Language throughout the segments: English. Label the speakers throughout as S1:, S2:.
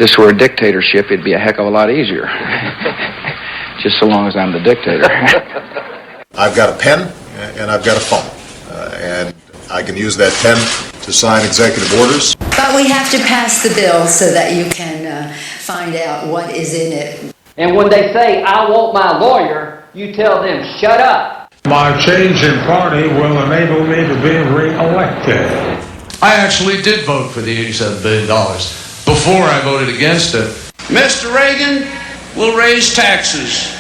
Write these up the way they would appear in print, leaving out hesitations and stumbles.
S1: this were a dictatorship, it'd be a heck of a lot easier. Just so long as I'm the dictator.
S2: I've got a pen and I've got a phone. And I can use that pen to sign executive orders.
S3: But we have to pass the bill so that you can find out what is in it.
S4: And when they say, I want my lawyer, you tell them, shut up.
S5: My change in party will enable me to be re-elected.
S6: I actually did vote for the $87 billion before I voted against it. Mr. Reagan will raise taxes,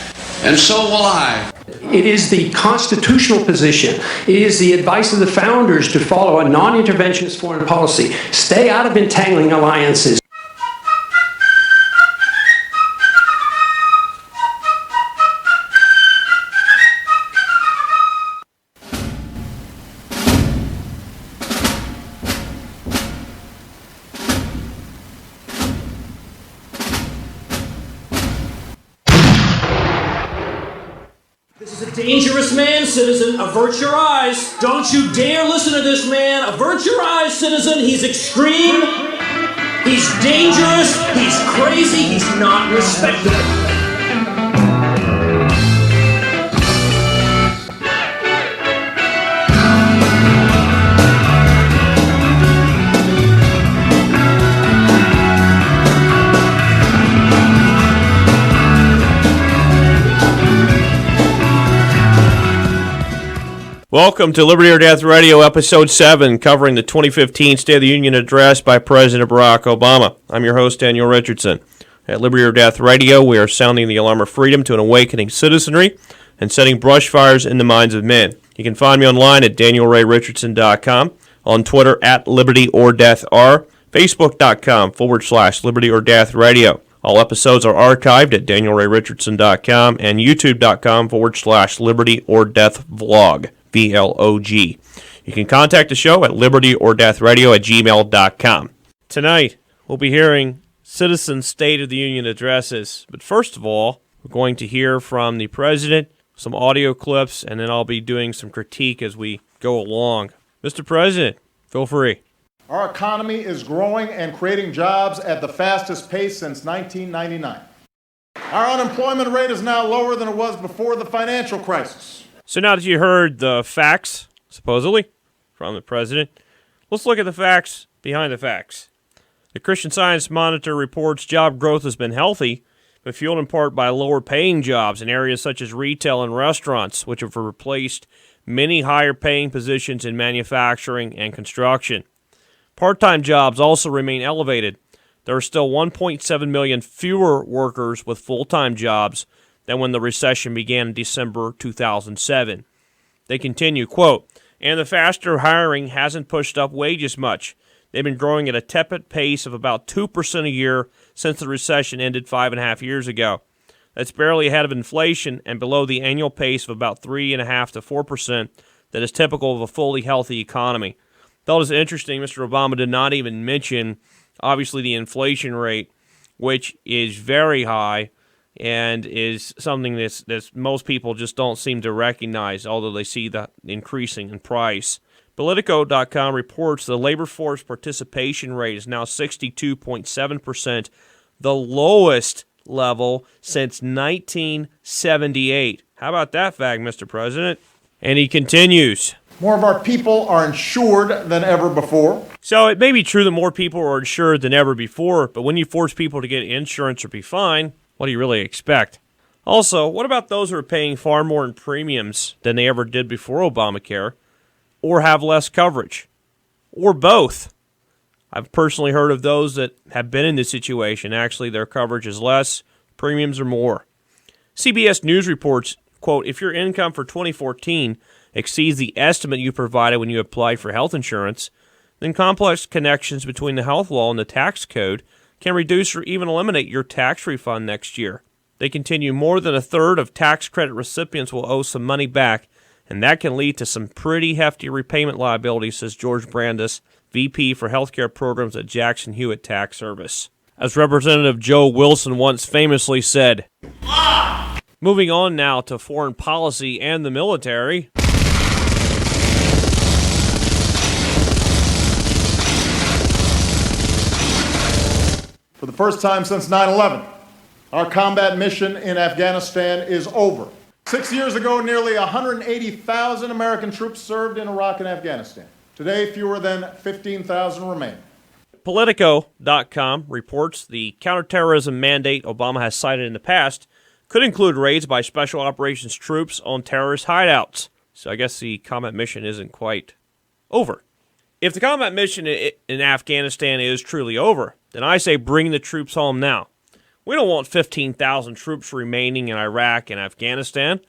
S6: and so will I.
S7: It is the constitutional position. It is the advice of the founders to follow a non-interventionist foreign policy. Stay out of entangling alliances.
S8: This is a dangerous man, citizen. Avert your eyes. Don't you dare listen to this man. Avert your eyes, citizen. He's extreme. He's dangerous. He's crazy. He's not respectable.
S9: Welcome to Liberty or Death Radio, Episode 7, covering the 2015 State of the Union address by President Barack Obama. I'm your host, Daniel Richardson. At Liberty or Death Radio, we are sounding the alarm of freedom to an awakening citizenry and setting brush fires in the minds of men. You can find me online at danielrayrichardson.com, on Twitter at libertyordeathr, facebook.com/Liberty or Death Radio. All episodes are archived at danielrayrichardson.com and youtube.com/Liberty or Death Vlog. VLOG. You can contact the show at libertyordeathradio@gmail.com. Tonight, we'll be hearing citizen State of the Union addresses. But first of all, we're going to hear from the President, some audio clips, and then I'll be doing some critique as we go along. Mr. President, feel free.
S10: Our economy is growing and creating jobs at the fastest pace since 1999. Our unemployment rate is now lower than it was before the financial crisis.
S9: So now that you heard the facts, supposedly, from the President, let's look at the facts behind the facts. The Christian Science Monitor reports job growth has been healthy, but fueled in part by lower paying jobs in areas such as retail and restaurants, which have replaced many higher paying positions in manufacturing and construction. Part-time jobs also remain elevated. There are still 1.7 million fewer workers with full-time jobs than when the recession began in December 2007. They continue, quote, and the faster hiring hasn't pushed up wages much. They've been growing at a tepid pace of about 2% a year since the recession ended 5.5 years ago. That's barely ahead of inflation and below the annual pace of about 3.5% to 4% that is typical of a fully healthy economy. Thought it was interesting, Mr. Obama did not even mention, obviously, the inflation rate, which is very high, and is something that most people just don't seem to recognize, although they see the increasing in price. Politico.com reports the labor force participation rate is now 62.7%, the lowest level since 1978. How about that fact, Mr. President? And he continues.
S10: More of our people are insured than ever before.
S9: So it may be true that more people are insured than ever before, but when you force people to get insurance or be fined, what do you really expect? Also, what about those who are paying far more in premiums than they ever did before Obamacare, or have less coverage, or both? I've personally heard of those that have been in this situation. Actually, their coverage is less, premiums are more. CBS News reports, quote, if your income for 2014 exceeds the estimate you provided when you applied for health insurance, then complex connections between the health law and the tax code can reduce or even eliminate your tax refund next year. They continue, more than a third of tax credit recipients will owe some money back, and that can lead to some pretty hefty repayment liability, says George Brandis, VP for Healthcare Programs at Jackson Hewitt Tax Service. As Representative Joe Wilson once famously said. Moving on now to foreign policy and the military.
S10: For the first time since 9/11, our combat mission in Afghanistan is over. 6 years ago, nearly 180,000 American troops served in Iraq and Afghanistan. Today, fewer than 15,000 remain.
S9: Politico.com reports the counterterrorism mandate Obama has cited in the past could include raids by special operations troops on terrorist hideouts. So I guess the combat mission isn't quite over. If the combat mission in Afghanistan is truly over, then I say bring the troops home now. We don't want 15,000 troops remaining in Iraq and Afghanistan.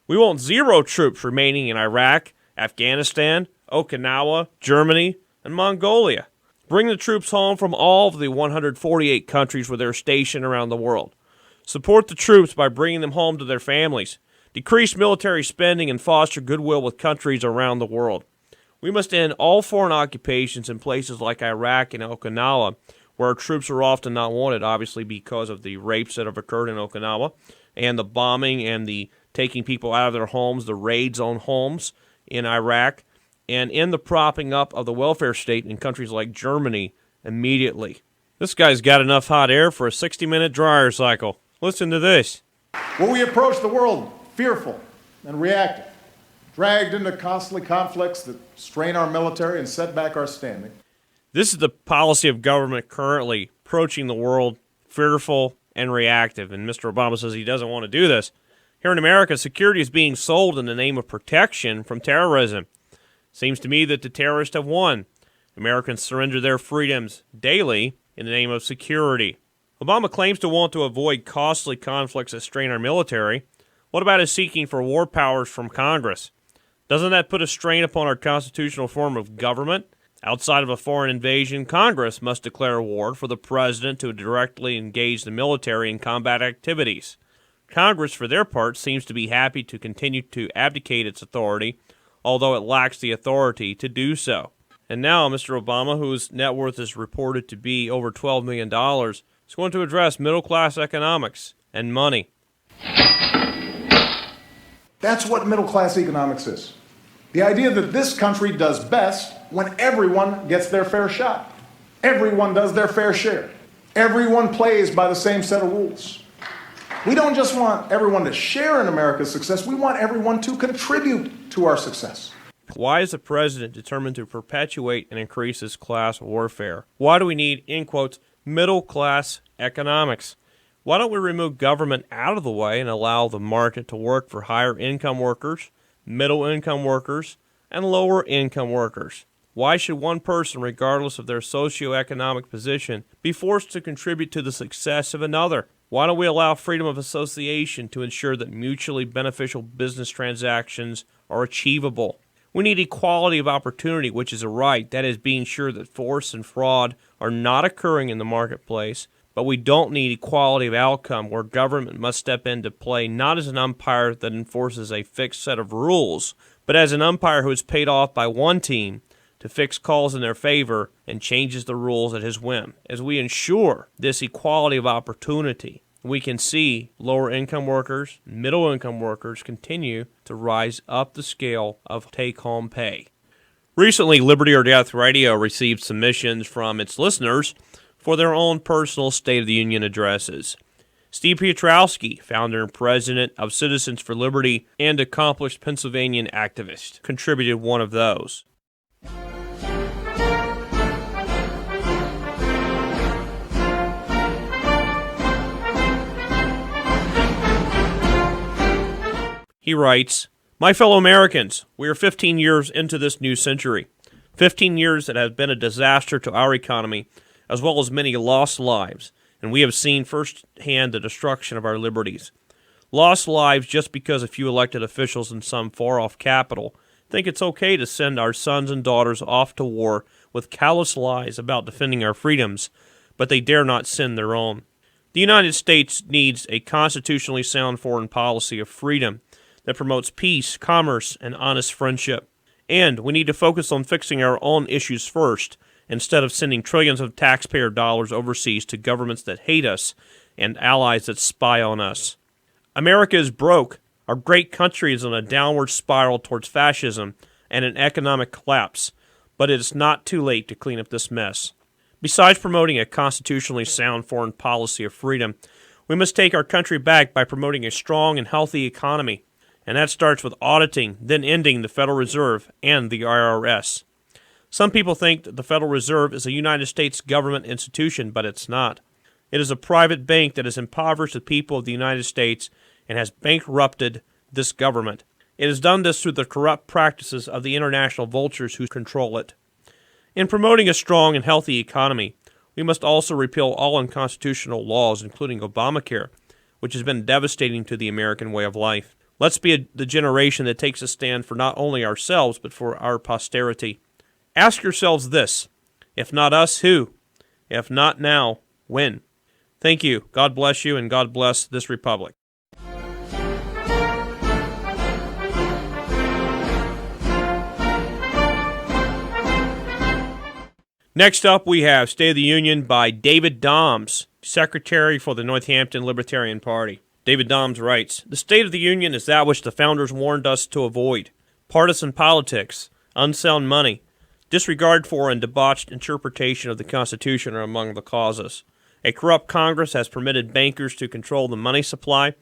S9: We want 0 troops remaining in Iraq, Afghanistan, Okinawa, Germany, and Mongolia. Bring the troops home from all of the 148 countries where they're stationed around the world. Support the troops by bringing them home to their families. Decrease military spending and foster goodwill with countries around the world. We must end all foreign occupations in places like Iraq and Okinawa, where our troops are often not wanted, obviously because of the rapes that have occurred in Okinawa, and the bombing and the taking people out of their homes, the raids on homes in Iraq, and in the propping up of the welfare state in countries like Germany immediately. This guy's got enough hot air for a 60-minute dryer cycle. Listen to this.
S10: Will we approach the world fearful and reactive, dragged into costly conflicts that strain our military and set back our standing?
S9: This is the policy of government currently, approaching the world fearful and reactive. And Mr. Obama says he doesn't want to do this. Here in America, security is being sold in the name of protection from terrorism. Seems to me that the terrorists have won. Americans surrender their freedoms daily in the name of security. Obama claims to want to avoid costly conflicts that strain our military. What about his seeking for war powers from Congress? Doesn't that put a strain upon our constitutional form of government? Outside of a foreign invasion, Congress must declare war for the president to directly engage the military in combat activities. Congress, for their part, seems to be happy to continue to abdicate its authority, although it lacks the authority to do so. And now, Mr. Obama, whose net worth is reported to be over $12 million, is going to address middle-class economics and money.
S10: That's what middle-class economics is. The idea that this country does best when everyone gets their fair shot. Everyone does their fair share. Everyone plays by the same set of rules. We don't just want everyone to share in America's success, we want everyone to contribute to our success.
S9: Why is the president determined to perpetuate and increase this class warfare? Why do we need, in quotes, middle-class economics? Why don't we remove government out of the way and allow the market to work for higher-income workers, middle-income workers, and lower-income workers? Why should one person, regardless of their socioeconomic position, be forced to contribute to the success of another? Why don't we allow freedom of association to ensure that mutually beneficial business transactions are achievable? We need equality of opportunity, which is a right, that is, being sure that force and fraud are not occurring in the marketplace, but we don't need equality of outcome, where government must step into play not as an umpire that enforces a fixed set of rules, but as an umpire who is paid off by one team to fix calls in their favor and changes the rules at his whim. As we ensure this equality of opportunity, we can see lower-income workers, middle-income workers continue to rise up the scale of take-home pay. Recently, Liberty or Death Radio received submissions from its listeners for their own personal State of the Union addresses. Steve Piotrowski, founder and president of Citizens for Liberty and accomplished Pennsylvanian activist, contributed one of those. He writes, "My fellow Americans, we are 15 years into this new century. 15 years that have been a disaster to our economy, as well as many lost lives, and we have seen firsthand the destruction of our liberties. Lost lives just because a few elected officials in some far-off capital think it's okay to send our sons and daughters off to war with callous lies about defending our freedoms, but they dare not send their own. The United States needs a constitutionally sound foreign policy of freedom that promotes peace, commerce, and honest friendship. And we need to focus on fixing our own issues first, instead of sending trillions of taxpayer dollars overseas to governments that hate us and allies that spy on us. America is broke. Our great country is on a downward spiral towards fascism and an economic collapse, but it is not too late to clean up this mess. Besides promoting a constitutionally sound foreign policy of freedom, we must take our country back by promoting a strong and healthy economy, and that starts with auditing, then ending the Federal Reserve and the IRS. Some people think that the Federal Reserve is a United States government institution, but it's not. It is a private bank that has impoverished the people of the United States and has bankrupted this government. It has done this through the corrupt practices of the international vultures who control it. In promoting a strong and healthy economy, we must also repeal all unconstitutional laws, including Obamacare, which has been devastating to the American way of life. Let's be the generation that takes a stand for not only ourselves, but for our posterity. Ask yourselves this: if not us, who? If not now, when? Thank you. God bless you, and God bless this republic. Next up, we have State of the Union by David Doms, Secretary for the Northampton Libertarian Party. David Doms writes, "The State of the Union is that which the Founders warned us to avoid. Partisan politics, unsound money, disregard for and debauched interpretation of the Constitution are among the causes. A corrupt Congress has permitted bankers to control the money supply,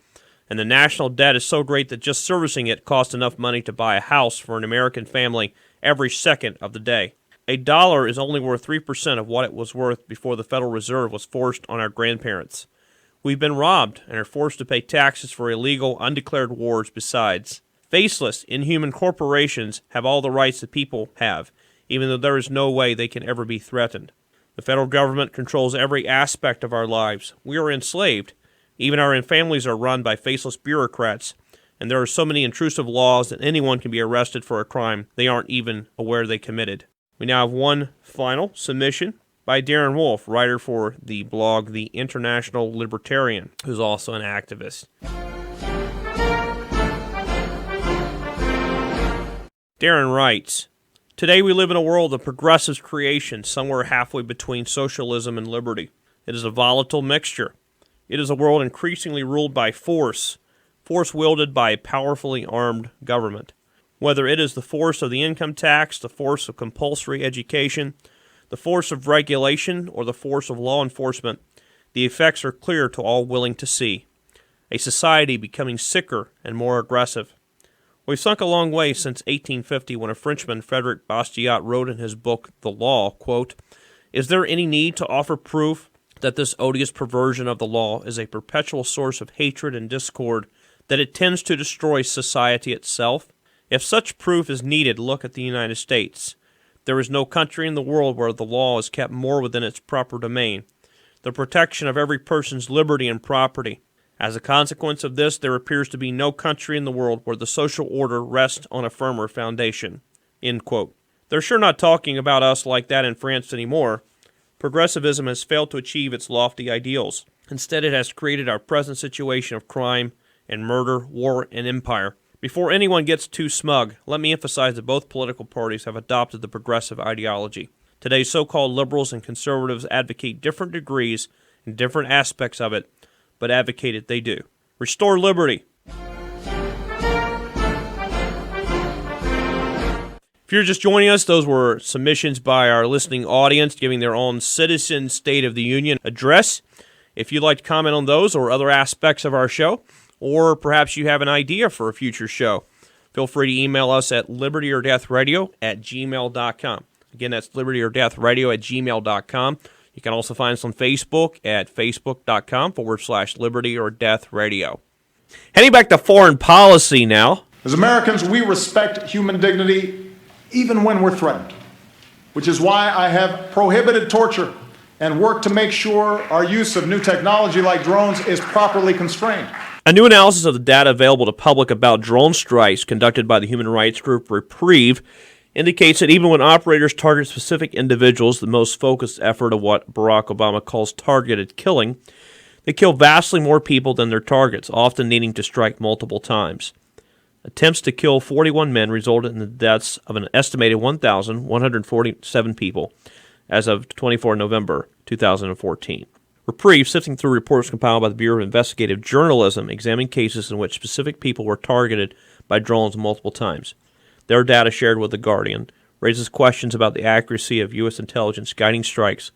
S9: and the national debt is so great that just servicing it costs enough money to buy a house for an American family every second of the day. A dollar is only worth 3% of what it was worth before the Federal Reserve was forced on our grandparents. We've been robbed and are forced to pay taxes for illegal, undeclared wars besides. Faceless, inhuman corporations have all the rights that people have, even though there is no way they can ever be threatened. The federal government controls every aspect of our lives. We are enslaved. Even our families are run by faceless bureaucrats, and there are so many intrusive laws that anyone can be arrested for a crime they aren't even aware they committed." We now have one final submission by Darren Wolf, writer for the blog The International Libertarian, who's also an activist. Darren writes, "Today we live in a world of progressive creation, somewhere halfway between socialism and liberty. It is a volatile mixture. It is a world increasingly ruled by force wielded by a powerfully armed government. Whether it is the force of the income tax, the force of compulsory education, the force of regulation, or the force of law enforcement, the effects are clear to all willing to see. A society becoming sicker and more aggressive. We've sunk a long way since 1850 when a Frenchman, Frederick Bastiat, wrote in his book The Law, quote, 'Is there any need to offer proof that this odious perversion of the law is a perpetual source of hatred and discord, that it tends to destroy society itself? If such proof is needed, look at the United States. There is no country in the world where the law is kept more within its proper domain, the protection of every person's liberty and property. As a consequence of this, there appears to be no country in the world where the social order rests on a firmer foundation." End quote. They're sure not talking about us like that in France anymore. Progressivism has failed to achieve its lofty ideals. Instead, it has created our present situation of crime and murder, war, and empire. Before anyone gets too smug, let me emphasize that both political parties have adopted the progressive ideology. Today's so-called liberals and conservatives advocate different degrees and different aspects of it, but advocate it they do. Restore liberty. If you're just joining us, those were submissions by our listening audience giving their own citizen State of the Union address. If you'd like to comment on those or other aspects of our show, or perhaps you have an idea for a future show, feel free to email us at libertyorddeathradio@gmail.com. Again, that's libertyorddeathradio@gmail.com. You can also find us on Facebook at facebook.com/libertyorddeathradio. Heading back to foreign policy now.
S10: As Americans, we respect human dignity even when we're threatened, which is why I have prohibited torture and worked to make sure our use of new technology like drones is properly constrained.
S9: A new analysis of the data available to public about drone strikes conducted by the human rights group Reprieve indicates that even when operators target specific individuals, the most focused effort of what Barack Obama calls targeted killing, they kill vastly more people than their targets, often needing to strike multiple times. Attempts to kill 41 men resulted in the deaths of an estimated 1,147 people as of 24 November 2014. Reprieve, sifting through reports compiled by the Bureau of Investigative Journalism, examined cases in which specific people were targeted by drones multiple times. Their data, shared with The Guardian, raises questions about the accuracy of U.S. intelligence guiding strikes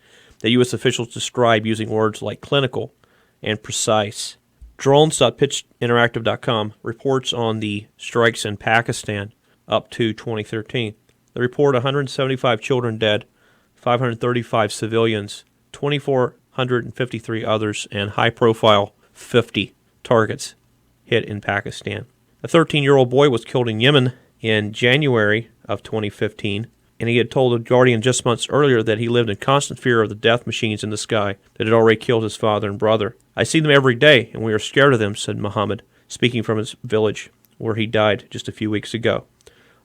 S9: that U.S. officials describe using words like clinical and precise. Drones.pitchinteractive.com reports on the strikes in Pakistan up to 2013. They report 175 children dead, 535 civilians, 2,453 others, and high-profile 50 targets hit in Pakistan. A 13-year-old boy was killed in Yemen in January of 2015, and he had told The Guardian just months earlier that he lived in constant fear of the death machines in the sky that had already killed his father and brother. "I see them every day, and we are scared of them," said Muhammad, speaking from his village where he died just a few weeks ago.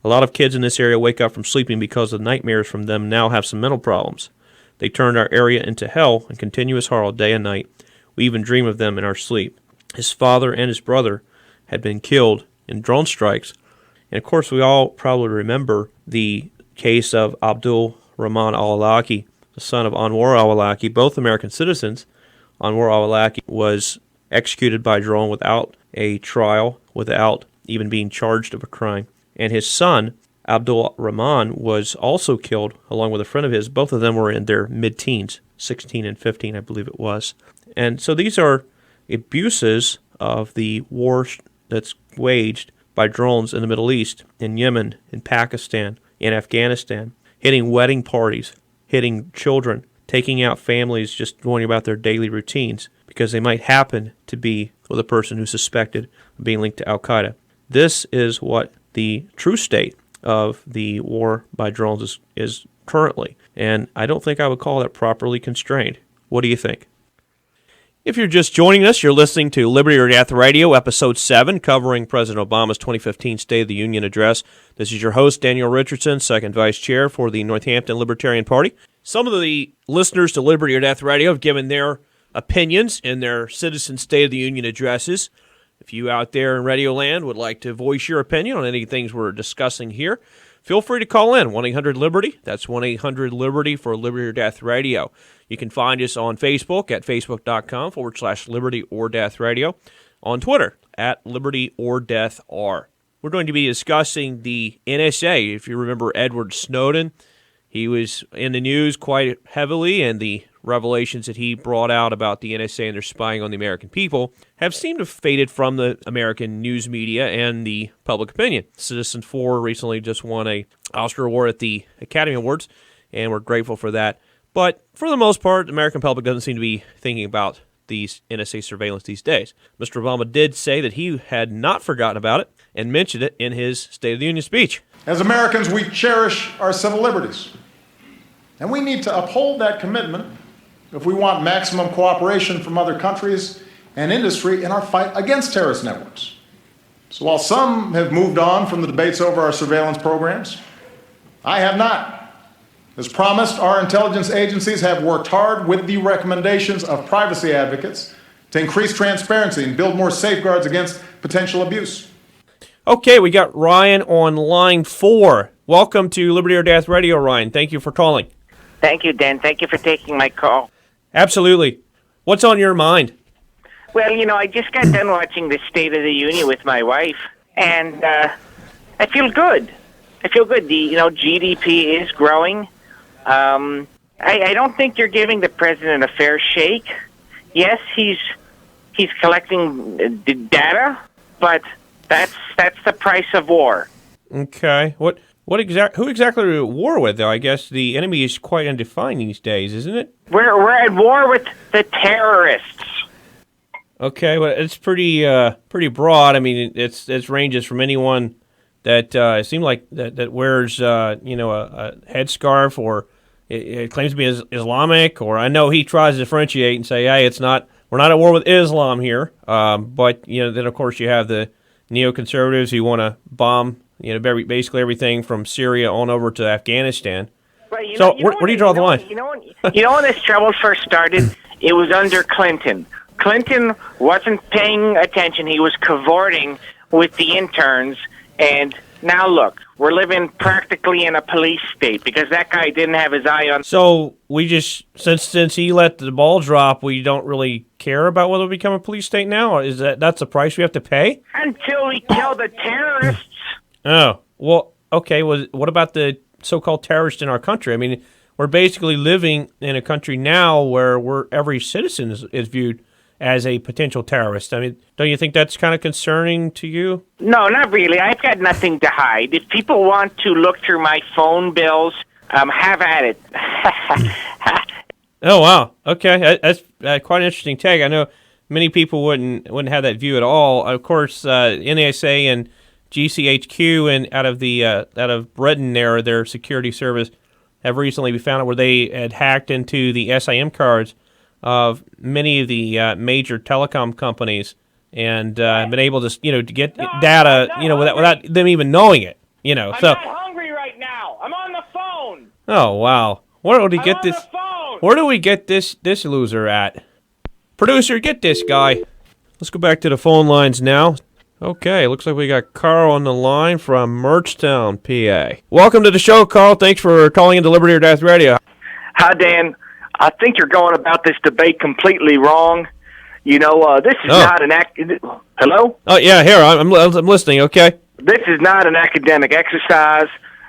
S9: "A lot of kids in this area wake up from sleeping because the nightmares from them now have some mental problems. They turned our area into hell and continuous horror day and night. We even dream of them in our sleep." His father and his brother had been killed in drone strikes. And of course, we all probably remember the case of Abdul Rahman al-Awlaki, the son of Anwar al-Awlaki, both American citizens. Anwar al-Awlaki was executed by drone without a trial, without even being charged of a crime. And his son, Abdul Rahman, was also killed along with a friend of his. Both of them were in their mid-teens, 16 and 15, I believe it was. And so these are abuses of the war that's waged by drones in the Middle East, in Yemen, in Pakistan, in Afghanistan, hitting wedding parties, hitting children, taking out families just going about their daily routines because they might happen to be with a person who's suspected of being linked to Al-Qaeda. This is what the true state of the war by drones is currently, and I don't think I would call that properly constrained. What do you think? If you're just joining us, you're listening to Liberty or Death Radio, Episode 7, covering President Obama's 2015 State of the Union address. This is your host, Daniel Richardson, Second Vice Chair for the Northampton Libertarian Party. Some of the listeners to Liberty or Death Radio have given their opinions in their Citizen State of the Union addresses. If you out there in Radio Land would like to voice your opinion on any things we're discussing here, feel free to call in, 1-800-LIBERTY. That's 1-800-LIBERTY for Liberty or Death Radio. You can find us on Facebook at facebook.com/Liberty or Death Radio, on Twitter at Liberty or Death R. We're going to be discussing the NSA. If you remember Edward Snowden, he was in the news quite heavily, and the revelations that he brought out about the NSA and their spying on the American people have seemed to have faded from the American news media and the public opinion. Citizen 4 recently just won an Oscar award at the Academy Awards, and we're grateful for that. But for the most part, the American public doesn't seem to be thinking about these NSA surveillance these days. Mr. Obama did say that he had not forgotten about it and mentioned it in his State of the Union speech.
S10: As Americans, we cherish our civil liberties, and we need to uphold that commitment if we want maximum cooperation from other countries and industry in our fight against terrorist networks. So while some have moved on from the debates over our surveillance programs, I have not. As promised, our intelligence agencies have worked hard with the recommendations of privacy advocates to increase transparency and build more safeguards against potential abuse.
S9: Okay, we got Ryan on line 4. Welcome to Liberty or Death Radio, Ryan. Thank you for calling.
S11: Thank you, Dan. Thank you for taking my call.
S9: Absolutely. What's on your mind?
S11: Well, I just got done watching the State of the Union with my wife, and I feel good. The GDP is growing. I don't think you're giving the president a fair shake. Yes, he's collecting data, but that's the price of war.
S9: Okay. Who exactly are we at war with, though? I guess the enemy is quite undefined these days, isn't it?
S11: We're at war with the terrorists.
S9: Okay, well, it's pretty broad. I mean, it ranges from anyone that seems like that wears a headscarf, or it claims to be Islamic, or I know he tries to differentiate and say, hey, we're not at war with Islam here. But then of course you have the neoconservatives who want to bomb basically everything from Syria on over to Afghanistan.
S11: Well,
S9: where do you draw the line?
S11: When this trouble first started, it was under Clinton. Clinton wasn't paying attention. He was cavorting with the interns, and now look, we're living practically in a police state because that guy didn't have his eye on.
S9: So we just, since he let the ball drop, we don't really care about whether we become a police state now? Or that's the price we have to pay?
S11: Until we kill the terrorists.
S9: Oh, well, okay. What about the so-called terrorists in our country? I mean, we're basically living in a country now where every citizen is viewed as a potential terrorist. I mean, don't you think that's kind of concerning to you?
S11: No, not really. I've got nothing to hide. If people want to look through my phone bills, have at it.
S9: Oh, wow. Okay, that's quite an interesting take. I know many people wouldn't have that view at all. Of course, NSA and GCHQ and out of Britain, their security service have recently found out where they had hacked into the SIM cards of many of the major telecom companies and been able to to get data without them even knowing it.
S11: I'm not hungry right now. I'm on the phone.
S9: Oh wow, where do we get this? Where do we get this loser at? Producer, get this guy. Let's go back to the phone lines now. Okay, looks like we got Carl on the line from Merchtown, PA. Welcome to the show, Carl. Thanks for calling into Liberty or Death Radio.
S12: Hi, Dan. I think you're going about this debate completely wrong. This is not an Hello?
S9: Oh yeah, here I'm listening. Okay.
S12: This is not an academic exercise.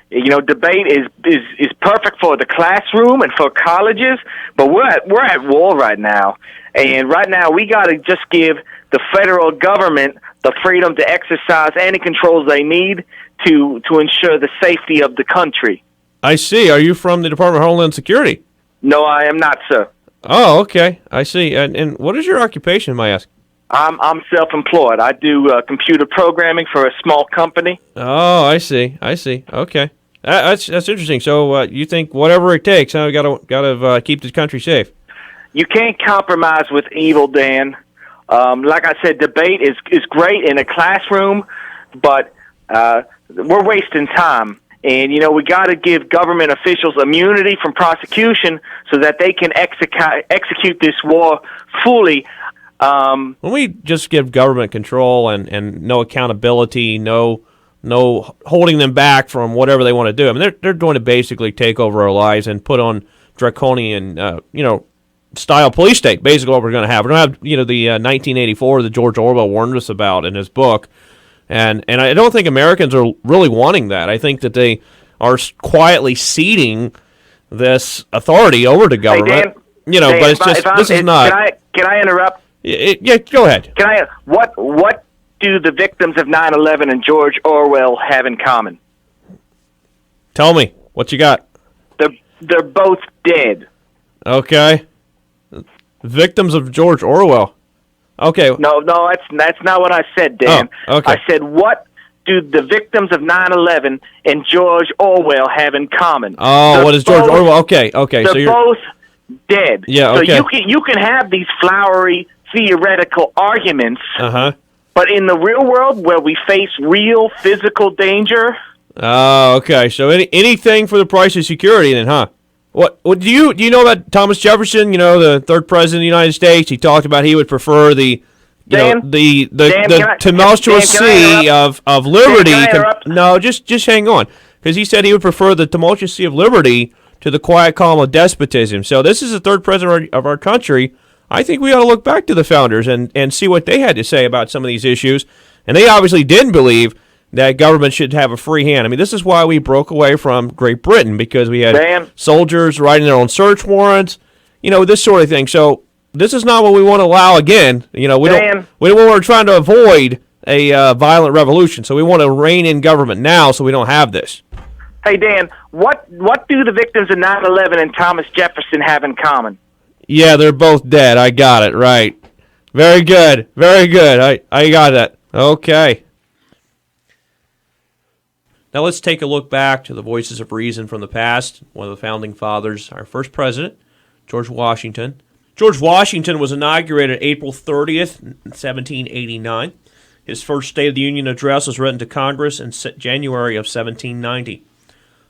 S12: Debate is perfect for the classroom and for colleges, but we're at war right now, and right now we got to just give the federal government the freedom to exercise any controls they need to ensure the safety of the country.
S9: I see. Are you from the Department of Homeland Security?
S12: No, I am not, sir.
S9: Oh, okay. I see. And what is your occupation, may I ask?
S12: I'm self-employed. I do computer programming for a small company.
S9: Oh, I see. Okay. That's interesting. So you think whatever it takes, we gotta keep this country safe.
S12: You can't compromise with evil, Dan. Like I said, debate is great in a classroom, but we're wasting time. And, we got to give government officials immunity from prosecution so that they can execute this war fully.
S9: When we just give government control and no accountability, no holding them back from whatever they want to do. I mean, they're going to basically take over our lives and put on draconian, style police state. Basically, what we're going to have. We're going to have, the 1984 that George Orwell warned us about in his book. And I don't think Americans are really wanting that. I think that they are quietly ceding this authority over to government.
S12: Hey, Dan,
S9: but it's just this is not.
S12: Can I interrupt?
S9: Yeah, go ahead.
S12: What do the victims of 9/11 and George Orwell have in common?
S9: Tell me what you got.
S12: They're both dead.
S9: Okay. Victims of George Orwell. Okay.
S12: No, that's not what I said, Dan.
S9: Oh, okay.
S12: I said, what do the victims of 9/11 and George Orwell have in common?
S9: Oh, what is George Orwell? Okay.
S12: They're
S9: So you're
S12: both dead.
S9: Yeah. Okay.
S12: So you can have these flowery theoretical arguments. But in the real world, where we face real physical danger.
S9: Oh, okay. So anything for the price of security, then, huh? What do you know about Thomas Jefferson? The third president of the United States. He talked about he would prefer the tumultuous sea of liberty. No, just hang on, because he said he would prefer the tumultuous sea of liberty to the quiet calm of despotism. So this is the third president of our country. I think we ought to look back to the founders and see what they had to say about some of these issues. And they obviously didn't believe that government should have a free hand. I mean, this is why we broke away from Great Britain, because we had soldiers writing their own search warrants, this sort of thing. So this is not what we want to allow again. We're trying to avoid a violent revolution. So we want to rein in government now so we don't have this.
S12: Hey, Dan, what do the victims of 9/11 and Thomas Jefferson have in common?
S9: Yeah, they're both dead. I got it, right. Very good. I got that. Okay. Now let's take a look back to the voices of reason from the past. One of the founding fathers, our first president, George Washington. George Washington was inaugurated April 30th, 1789. His first State of the Union address was written to Congress in January of 1790.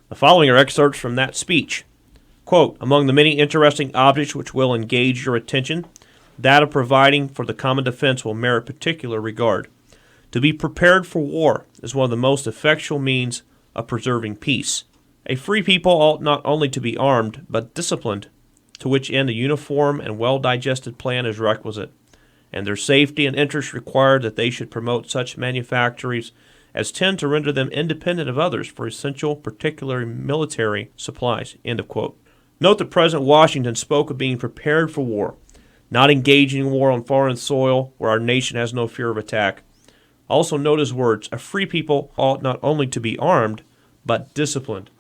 S9: The following are excerpts from that speech. Quote, among the many interesting objects which will engage your attention, that of providing for the common defense will merit particular regard. To be prepared for war is one of the most effectual means of preserving peace. A free people ought not only to be armed, but disciplined, to which end a uniform and well-digested plan is requisite, and their safety and interest require that they should promote such manufactories as tend to render them independent of others for essential, particularly military supplies. End of quote. Note that President Washington spoke of being prepared for war, not engaging in war on foreign soil where our nation has no fear of attack. Also note his words, a free people ought not only to be armed, but disciplined.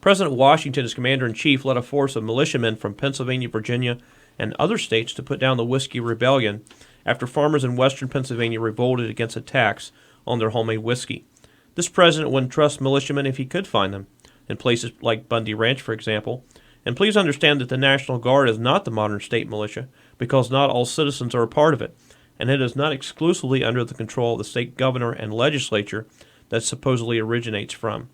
S9: President Washington, as Commander-in-Chief, led a force of militiamen from Pennsylvania, Virginia, and other states to put down the Whiskey Rebellion after farmers in western Pennsylvania revolted against attacks on their homemade whiskey. This president wouldn't trust militiamen if he could find them, in places like Bundy Ranch, for example. And please understand that the National Guard is not the modern state militia, because not all citizens are a part of it, and it is not exclusively under the control of the state governor and legislature that supposedly originates from.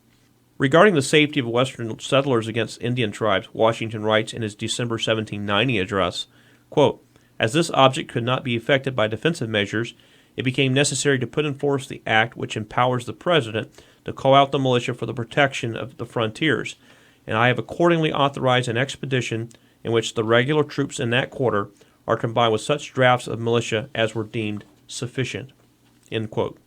S9: Regarding the safety of Western settlers against Indian tribes, Washington writes in his December 1790 address, quote, as this object could not be effected by defensive measures, it became necessary to put in force the act which empowers the President to call out the militia for the protection of the frontiers, and I have accordingly authorized an expedition in which the regular troops in that quarter are combined with such drafts of militia as were deemed sufficient. End quote.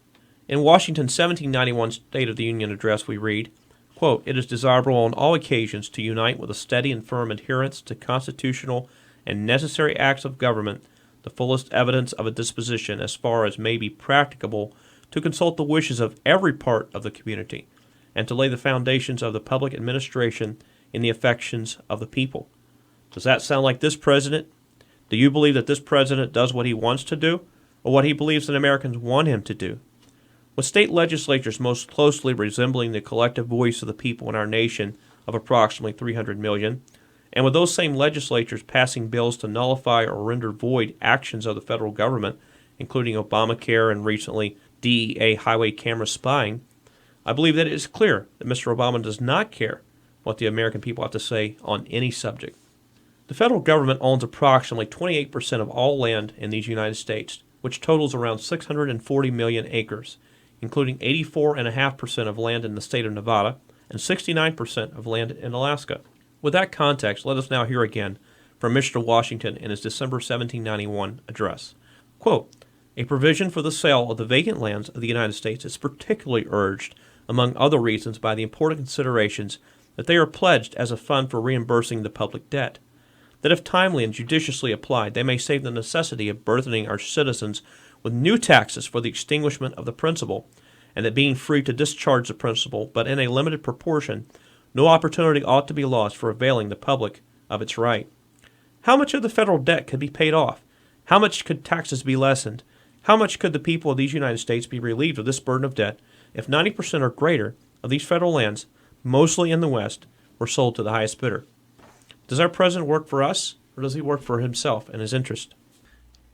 S9: In Washington's 1791 State of the Union address we read, quote, it is desirable on all occasions to unite with a steady and firm adherence to constitutional and necessary acts of government the fullest evidence of a disposition as far as may be practicable to consult the wishes of every part of the community, and to lay the foundations of the public administration in the affections of the people. Does that sound like this president? Do you believe that this president does what he wants to do, or what he believes that Americans want him to do? With state legislatures most closely resembling the collective voice of the people in our nation of approximately 300 million, and with those same legislatures passing bills to nullify or render void actions of the federal government, including Obamacare and recently DEA highway camera spying, I believe that it is clear that Mr. Obama does not care what the American people have to say on any subject. The federal government owns approximately 28% of all land in these United States, which totals around 640 million acres, including 84.5% of land in the state of Nevada and 69% of land in Alaska. With that context, let us now hear again from Mr. Washington in his December 1791 address. Quote, a provision for the sale of the vacant lands of the United States is particularly urged, among other reasons, by the important considerations that they are pledged as a fund for reimbursing the public debt, that if timely and judiciously applied, they may save the necessity of burthening our citizens with new taxes for the extinguishment of the principal, and that being free to discharge the principal, but in a limited proportion, no opportunity ought to be lost for availing the public of its right. How much of the federal debt could be paid off? How much could taxes be lessened? How much could the people of these United States be relieved of this burden of debt if 90% or greater of these federal lands, mostly in the West, were sold to the highest bidder? Does our president work for us, or does he work for himself and his interest?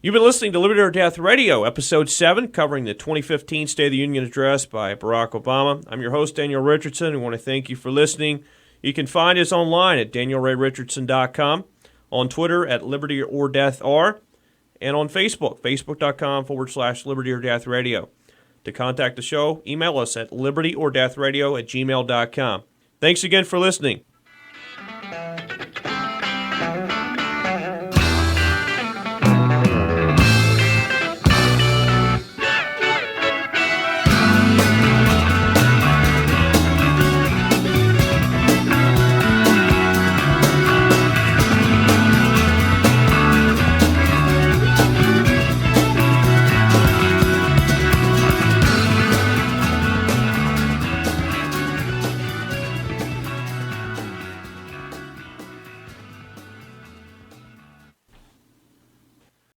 S9: You've been listening to Liberty or Death Radio, Episode 7, covering the 2015 State of the Union Address by Barack Obama. I'm your host, Daniel Richardson. I want to thank you for listening. You can find us online at danielrayrichardson.com, on Twitter at Liberty or Death R, and on Facebook, facebook.com/Liberty or Death Radio. To contact the show, email us at libertyorddeathradio@gmail.com. Thanks again for listening.